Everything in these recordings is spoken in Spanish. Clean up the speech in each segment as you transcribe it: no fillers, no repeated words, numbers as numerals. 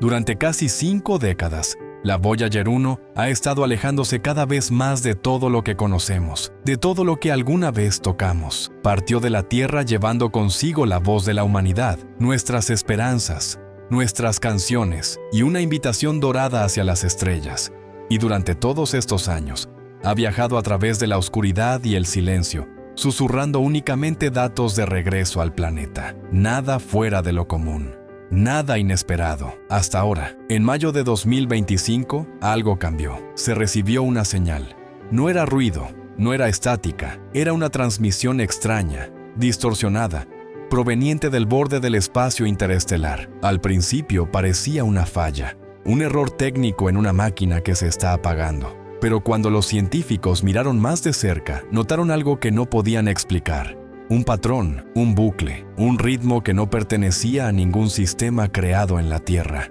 Durante casi 5 décadas, la Voyager 1 ha estado alejándose cada vez más de todo lo que conocemos, de todo lo que alguna vez tocamos. Partió de la Tierra llevando consigo la voz de la humanidad, nuestras esperanzas, nuestras canciones y una invitación dorada hacia las estrellas. Y durante todos estos años, ha viajado a través de la oscuridad y el silencio, susurrando únicamente datos de regreso al planeta. Nada fuera de lo común. Nada inesperado. Hasta ahora, en mayo de 2025, algo cambió. Se recibió una señal. No era ruido, no era estática, era una transmisión extraña, distorsionada, proveniente del borde del espacio interestelar. Al principio parecía una falla, un error técnico en una máquina que se está apagando. Pero cuando los científicos miraron más de cerca, notaron algo que no podían explicar. Un patrón, un bucle, un ritmo que no pertenecía a ningún sistema creado en la Tierra.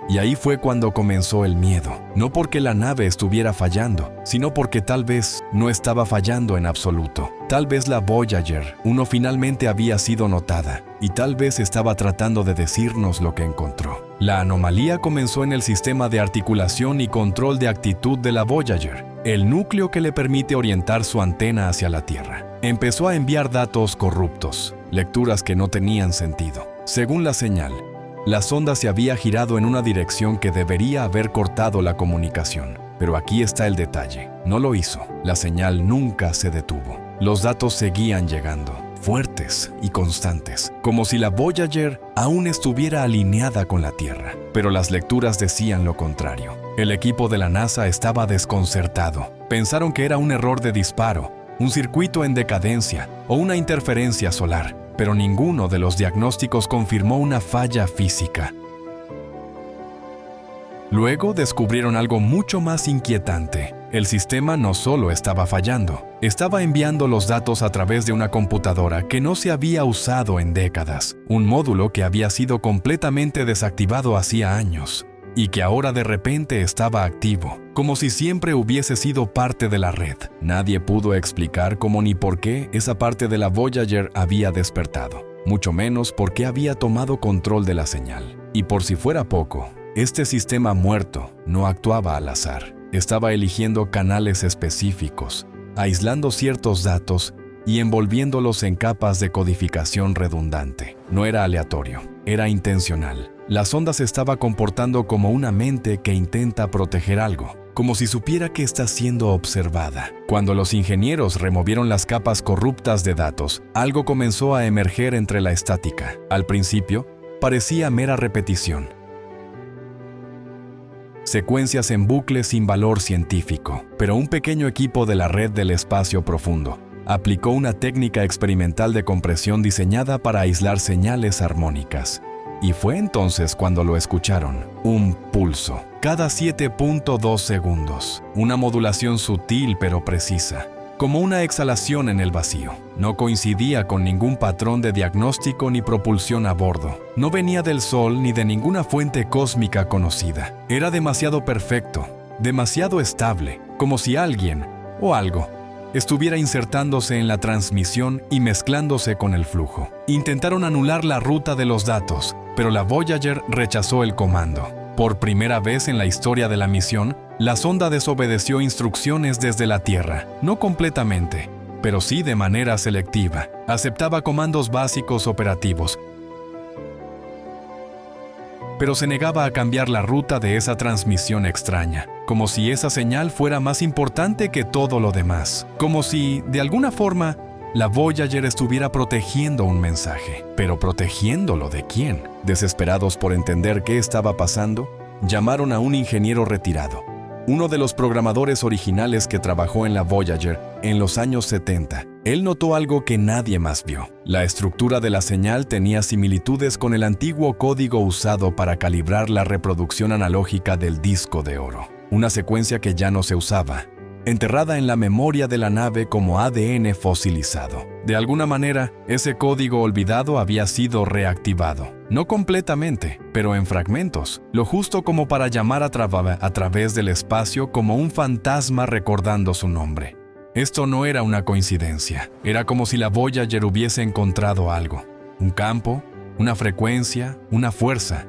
Y ahí fue cuando comenzó el miedo, no porque la nave estuviera fallando, sino porque tal vez no estaba fallando en absoluto. Tal vez la Voyager 1 finalmente había sido notada, y tal vez estaba tratando de decirnos lo que encontró. La anomalía comenzó en el sistema de articulación y control de actitud de la Voyager, el núcleo que le permite orientar su antena hacia la Tierra. Empezó a enviar datos corruptos, lecturas que no tenían sentido. Según la señal, la sonda se había girado en una dirección que debería haber cortado la comunicación. Pero aquí está el detalle. No lo hizo. La señal nunca se detuvo. Los datos seguían llegando, fuertes y constantes, como si la Voyager aún estuviera alineada con la Tierra. Pero las lecturas decían lo contrario. El equipo de la NASA estaba desconcertado. Pensaron que era un error de disparo, un circuito en decadencia o una interferencia solar. Pero ninguno de los diagnósticos confirmó una falla física. Luego descubrieron algo mucho más inquietante. El sistema no solo estaba fallando, estaba enviando los datos a través de una computadora que no se había usado en décadas, un módulo que había sido completamente desactivado hacía años, y que ahora de repente estaba activo, como si siempre hubiese sido parte de la red. Nadie pudo explicar cómo ni por qué esa parte de la Voyager había despertado, mucho menos por qué había tomado control de la señal. Y por si fuera poco, este sistema muerto no actuaba al azar. Estaba eligiendo canales específicos, aislando ciertos datos y envolviéndolos en capas de codificación redundante. No era aleatorio, era intencional. La sonda se estaba comportando como una mente que intenta proteger algo, como si supiera que está siendo observada. Cuando los ingenieros removieron las capas corruptas de datos, algo comenzó a emerger entre la estática. Al principio, parecía mera repetición. Secuencias en bucle sin valor científico, pero un pequeño equipo de la red del espacio profundo aplicó una técnica experimental de compresión diseñada para aislar señales armónicas. Y fue entonces cuando lo escucharon. Un pulso, cada 7.2 segundos. Una modulación sutil pero precisa, como una exhalación en el vacío. No coincidía con ningún patrón de diagnóstico ni propulsión a bordo. No venía del Sol ni de ninguna fuente cósmica conocida. Era demasiado perfecto, demasiado estable, como si alguien o algo estuviera insertándose en la transmisión y mezclándose con el flujo. Intentaron anular la ruta de los datos, pero la Voyager rechazó el comando. Por primera vez en la historia de la misión, la sonda desobedeció instrucciones desde la Tierra, no completamente, pero sí de manera selectiva. Aceptaba comandos básicos operativos, pero se negaba a cambiar la ruta de esa transmisión extraña, como si esa señal fuera más importante que todo lo demás, como si, de alguna forma, la Voyager estuviera protegiendo un mensaje. ¿Pero protegiéndolo de quién? Desesperados por entender qué estaba pasando, llamaron a un ingeniero retirado, uno de los programadores originales que trabajó en la Voyager en los años 70. Él notó algo que nadie más vio. La estructura de la señal tenía similitudes con el antiguo código usado para calibrar la reproducción analógica del disco de oro, una secuencia que ya no se usaba, enterrada en la memoria de la nave como ADN fosilizado. De alguna manera, ese código olvidado había sido reactivado. No completamente, pero en fragmentos, lo justo como para llamar a través del espacio como un fantasma recordando su nombre. Esto no era una coincidencia. Era como si la Voyager hubiese encontrado algo. Un campo, una frecuencia, una fuerza.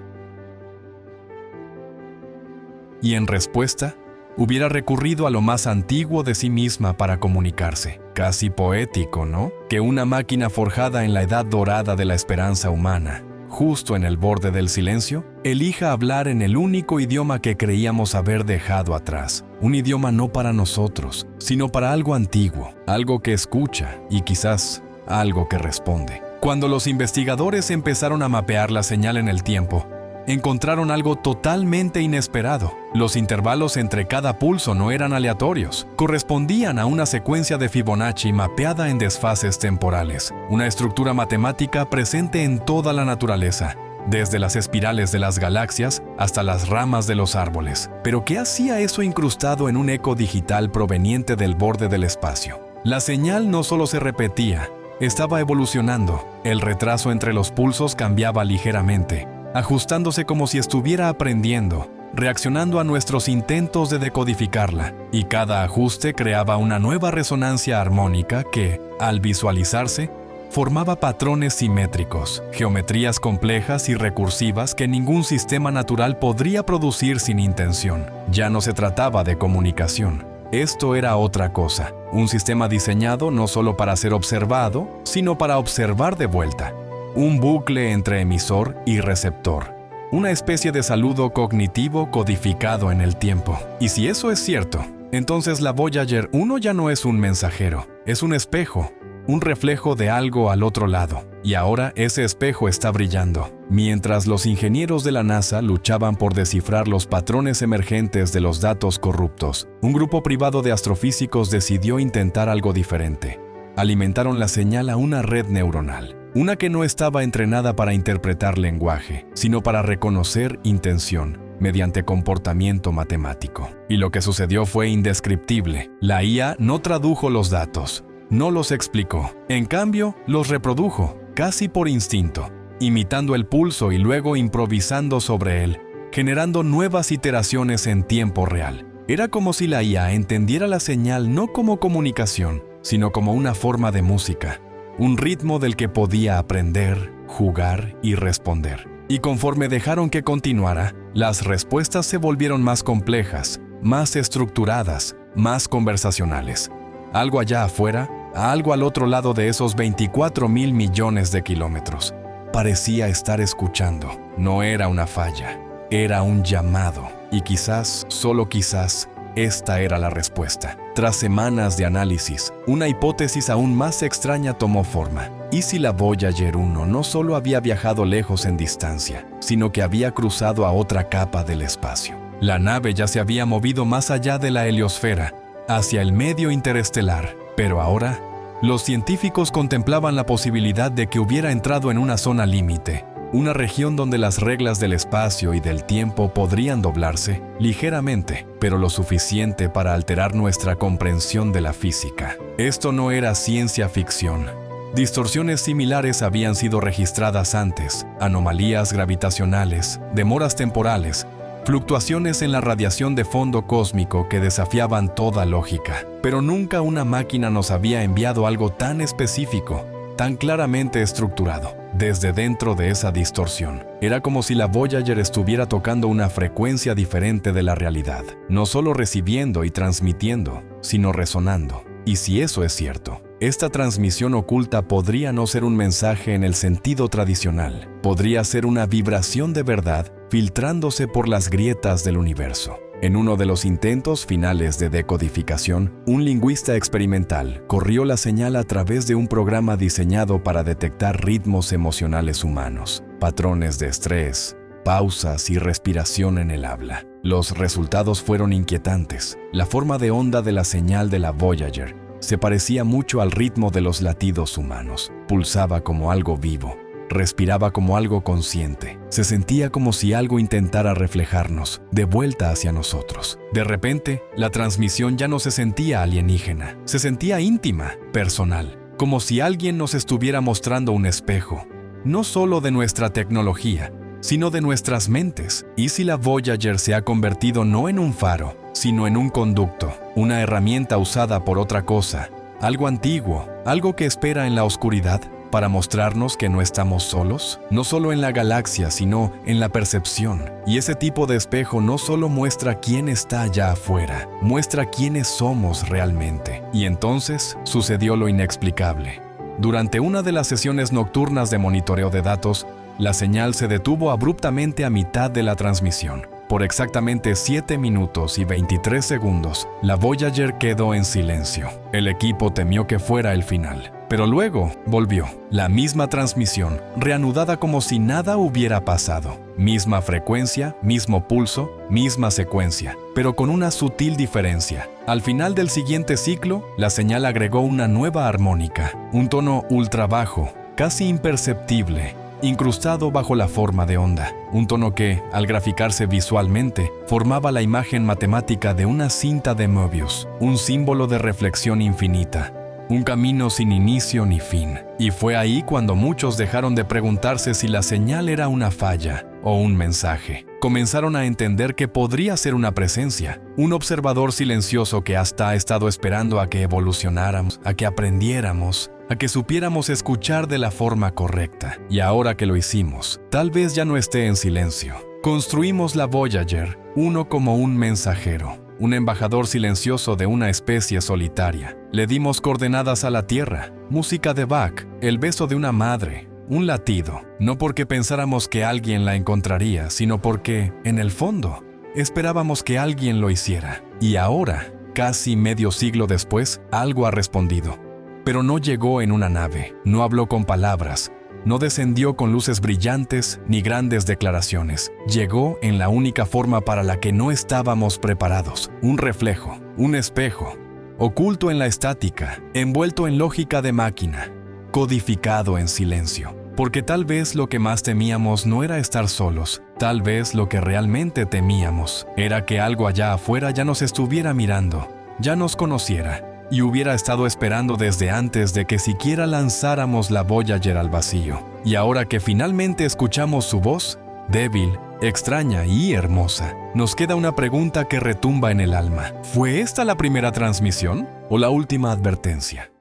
Y en respuesta, hubiera recurrido a lo más antiguo de sí misma para comunicarse. Casi poético, ¿no? Que una máquina forjada en la edad dorada de la esperanza humana, justo en el borde del silencio, elija hablar en el único idioma que creíamos haber dejado atrás. Un idioma no para nosotros, sino para algo antiguo, algo que escucha y quizás algo que responde. Cuando los investigadores empezaron a mapear la señal en el tiempo, encontraron algo totalmente inesperado. Los intervalos entre cada pulso no eran aleatorios, correspondían a una secuencia de Fibonacci mapeada en desfases temporales, una estructura matemática presente en toda la naturaleza, desde las espirales de las galaxias hasta las ramas de los árboles. ¿Pero qué hacía eso incrustado en un eco digital proveniente del borde del espacio? La señal no solo se repetía, estaba evolucionando. El retraso entre los pulsos cambiaba ligeramente, ajustándose como si estuviera aprendiendo, reaccionando a nuestros intentos de decodificarla, y cada ajuste creaba una nueva resonancia armónica que, al visualizarse, formaba patrones simétricos, geometrías complejas y recursivas que ningún sistema natural podría producir sin intención. Ya no se trataba de comunicación. Esto era otra cosa, un sistema diseñado no solo para ser observado, sino para observar de vuelta. Un bucle entre emisor y receptor. Una especie de saludo cognitivo codificado en el tiempo. Y si eso es cierto, entonces la Voyager 1 ya no es un mensajero, es un espejo, un reflejo de algo al otro lado. Y ahora ese espejo está brillando. Mientras los ingenieros de la NASA luchaban por descifrar los patrones emergentes de los datos corruptos, un grupo privado de astrofísicos decidió intentar algo diferente. Alimentaron la señal a una red neuronal. Una que no estaba entrenada para interpretar lenguaje, sino para reconocer intención, mediante comportamiento matemático. Y lo que sucedió fue indescriptible. La IA no tradujo los datos, no los explicó. En cambio, los reprodujo, casi por instinto, imitando el pulso y luego improvisando sobre él, generando nuevas iteraciones en tiempo real. Era como si la IA entendiera la señal no como comunicación, sino como una forma de música. Un ritmo del que podía aprender, jugar y responder. Y conforme dejaron que continuara, las respuestas se volvieron más complejas, más estructuradas, más conversacionales. Algo allá afuera, algo al otro lado de esos 24,000 millones de kilómetros. Parecía estar escuchando. No era una falla, era un llamado. Y quizás, solo quizás, esta era la respuesta. Tras semanas de análisis, una hipótesis aún más extraña tomó forma. ¿Y si la Voyager 1 no solo había viajado lejos en distancia, sino que había cruzado a otra capa del espacio? La nave ya se había movido más allá de la heliosfera, hacia el medio interestelar. Pero ahora, los científicos contemplaban la posibilidad de que hubiera entrado en una zona límite, una región donde las reglas del espacio y del tiempo podrían doblarse ligeramente, pero lo suficiente para alterar nuestra comprensión de la física. Esto no era ciencia ficción. Distorsiones similares habían sido registradas antes, anomalías gravitacionales, demoras temporales, fluctuaciones en la radiación de fondo cósmico que desafiaban toda lógica. Pero nunca una máquina nos había enviado algo tan específico, tan claramente estructurado. Desde dentro de esa distorsión, era como si la Voyager estuviera tocando una frecuencia diferente de la realidad, no solo recibiendo y transmitiendo, sino resonando. Y si eso es cierto, esta transmisión oculta podría no ser un mensaje en el sentido tradicional, podría ser una vibración de verdad filtrándose por las grietas del universo. En uno de los intentos finales de decodificación, un lingüista experimental corrió la señal a través de un programa diseñado para detectar ritmos emocionales humanos, patrones de estrés, pausas y respiración en el habla. Los resultados fueron inquietantes. La forma de onda de la señal de la Voyager se parecía mucho al ritmo de los latidos humanos. Pulsaba como algo vivo. Respiraba como algo consciente. Se sentía como si algo intentara reflejarnos, de vuelta hacia nosotros. De repente, la transmisión ya no se sentía alienígena. Se sentía íntima, personal, como si alguien nos estuviera mostrando un espejo, no solo de nuestra tecnología, sino de nuestras mentes. ¿Y si la Voyager se ha convertido no en un faro, sino en un conducto, una herramienta usada por otra cosa, algo antiguo, algo que espera en la oscuridad? para mostrarnos que no estamos solos, no solo en la galaxia, sino en la percepción. Y ese tipo de espejo no solo muestra quién está allá afuera, muestra quiénes somos realmente. Y entonces sucedió lo inexplicable. Durante una de las sesiones nocturnas de monitoreo de datos, la señal se detuvo abruptamente a mitad de la transmisión. Por exactamente 7 minutos y 23 segundos, la Voyager quedó en silencio. El equipo temió que fuera el final. Pero luego volvió. La misma transmisión, reanudada como si nada hubiera pasado. Misma frecuencia, mismo pulso, misma secuencia, pero con una sutil diferencia. Al final del siguiente ciclo, la señal agregó una nueva armónica, un tono ultra bajo, casi imperceptible, incrustado bajo la forma de onda, un tono que, al graficarse visualmente, formaba la imagen matemática de una cinta de Möbius, un símbolo de reflexión infinita, un camino sin inicio ni fin. Y fue ahí cuando muchos dejaron de preguntarse si la señal era una falla o un mensaje. Comenzaron a entender que podría ser una presencia, un observador silencioso que hasta ha estado esperando a que evolucionáramos, a que aprendiéramos, a que supiéramos escuchar de la forma correcta. Y ahora que lo hicimos, tal vez ya no esté en silencio. Construimos la Voyager, uno como un mensajero, un embajador silencioso de una especie solitaria. Le dimos coordenadas a la Tierra, música de Bach, el beso de una madre, un latido, no porque pensáramos que alguien la encontraría, sino porque, en el fondo, esperábamos que alguien lo hiciera. Y ahora, casi medio siglo después, algo ha respondido. Pero no llegó en una nave, no habló con palabras, no descendió con luces brillantes ni grandes declaraciones. Llegó en la única forma para la que no estábamos preparados, un reflejo, un espejo, oculto en la estática, envuelto en lógica de máquina, codificado en silencio. Porque tal vez lo que más temíamos no era estar solos, tal vez lo que realmente temíamos era que algo allá afuera ya nos estuviera mirando, ya nos conociera, y hubiera estado esperando desde antes de que siquiera lanzáramos la Voyager al vacío. Y ahora que finalmente escuchamos su voz, débil, extraña y hermosa, nos queda una pregunta que retumba en el alma. ¿Fue esta la primera transmisión o la última advertencia?